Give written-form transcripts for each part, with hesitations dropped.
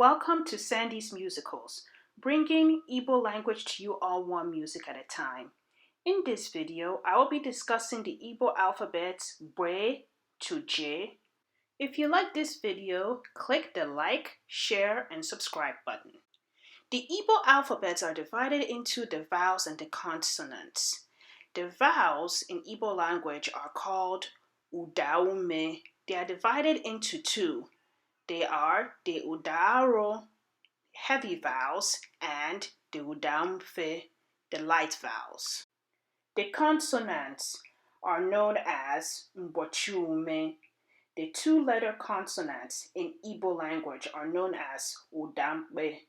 Welcome to Sandy's Musicals, bringing Igbo language to you all one music at a time. In this video, I will be discussing the Igbo alphabets Bre to J. If you like this video, click the like, share, and subscribe button. The Igbo alphabets are divided into the vowels and the consonants. The vowels in Igbo language are called Udaume. They are divided into two. They are the Udaro, heavy vowels, and the Udamfe, the light vowels. The consonants are known as Mbochume. The two-letter consonants in Igbo language are known as Udampe.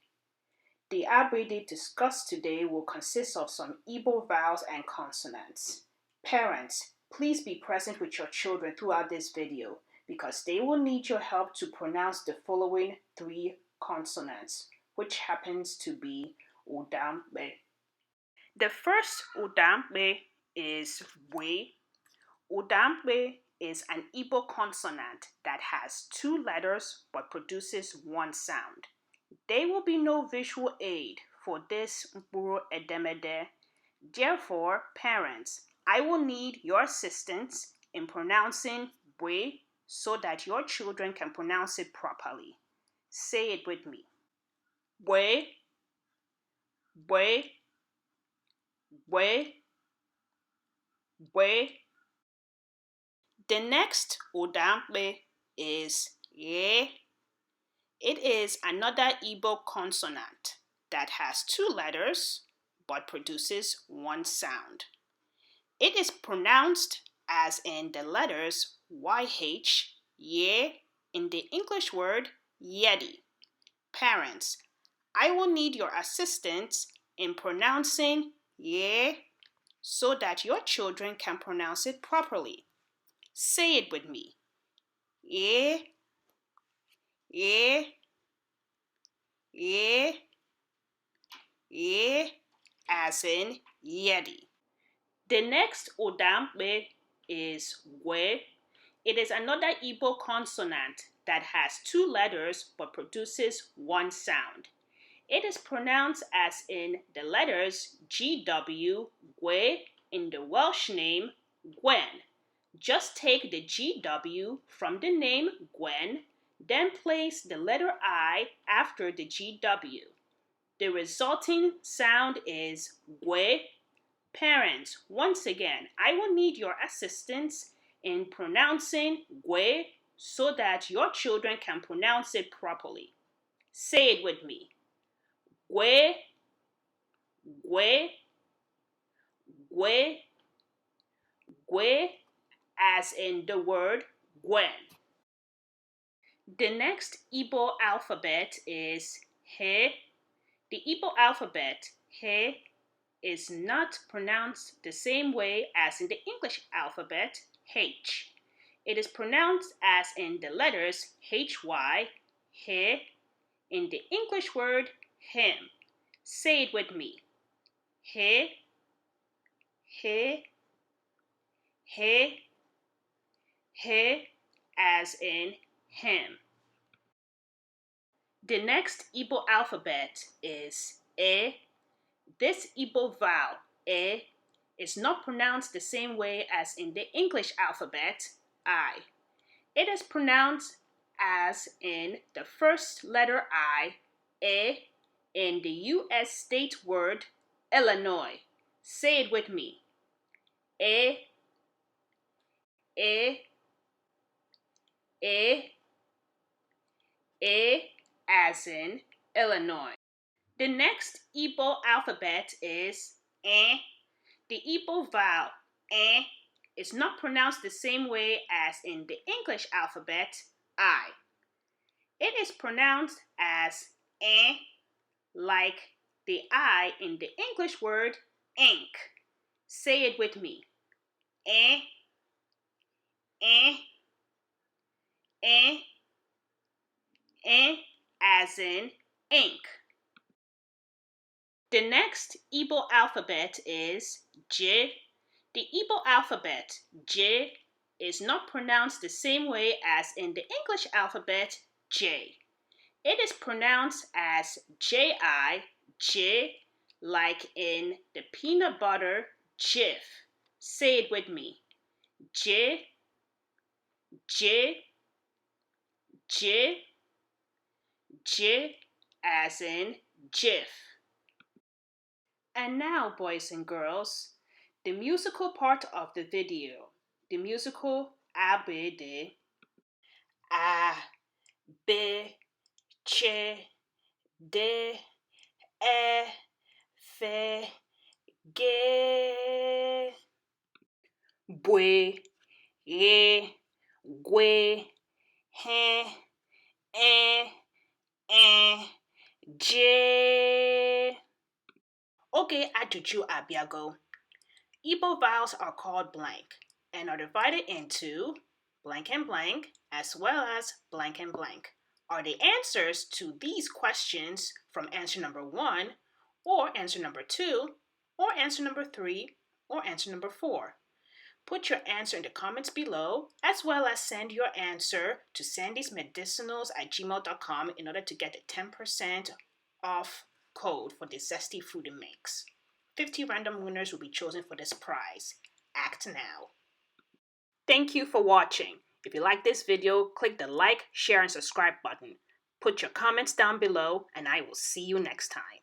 The Abịdịị discussed today will consist of some Igbo vowels and consonants. Parents, please be present with your children throughout this video because they will need your help to pronounce the following three consonants, which happens to be Udampe. The first Udampe is We. Udampe is an Igbo consonant that has two letters but produces one sound. There will be no visual aid for this Mkpụrụedemede. Therefore, parents, I will need your assistance in pronouncing We so that your children can pronounce it properly. Say it with me. We, we, we, we. The next Udampe is Ye. It is another Igbo consonant that has two letters but produces one sound. It is pronounced as in the letters YH, Ye, in the English word Yeti. Parents, I will need your assistance in pronouncing Ye so that your children can pronounce it properly. Say it with me. Ye, ye, ye, ye, as in Yeti. The next Udampe is We. It is another Igbo consonant that has two letters but produces one sound. It is pronounced as in the letters GW, Gwe, in the Welsh name Gwen. Just take the GW from the name Gwen, then place the letter I after the GW. The resulting sound is Gwe. Parents, once again, I will need your assistance in pronouncing Gwe so that your children can pronounce it properly. Say it with me. Gwe, Gwe, Gwe, Gwe, as in the word Gwen. The next Igbo alphabet is He. The Igbo alphabet, He, is not pronounced the same way as in the English alphabet, H. It is pronounced as in the letters HY, He, in the English word him. Say it with me. He, he, he, he, as in him. The next Igbo alphabet is E. This Igbo vowel, E, is not pronounced the same way as in the English alphabet, I. It is pronounced as in the first letter I, E, in the U.S. state word Illinois. Say it with me. E, E, E, E, as in Illinois. The next Igbo alphabet is E. The Igbo vowel, E, is not pronounced the same way as in the English alphabet, I. It is pronounced as E, like the I in the English word ink. Say it with me. E, E, E, E, as in ink. The next Igbo alphabet is J. The Igbo alphabet, J, is not pronounced the same way as in the English alphabet, J. It is pronounced as J-I, J, like in the peanut butter Jif. Say it with me. J, J, J, J, as in Jif. And now, boys and girls, the musical part of the video. The musical Abịdịị. A, B, Ch, D, E, F, G, B, G, G, H, E, J. Okay, ajụjụ abịago. Igbo vowels are called blank and are divided into blank and blank as well as blank and blank. Are the answers to these questions from answer number 1, or answer number 2, or answer number 3, or answer number 4? Put your answer in the comments below, as well as send your answer to sandysmedicinals@gmail.com in order to get a 10% off code for the zesty food it makes. 50 random winners will be chosen for this prize. Act now. Thank you for watching. If you like this video, click the like, share, and subscribe button. Put your comments down below, and I will see you next time.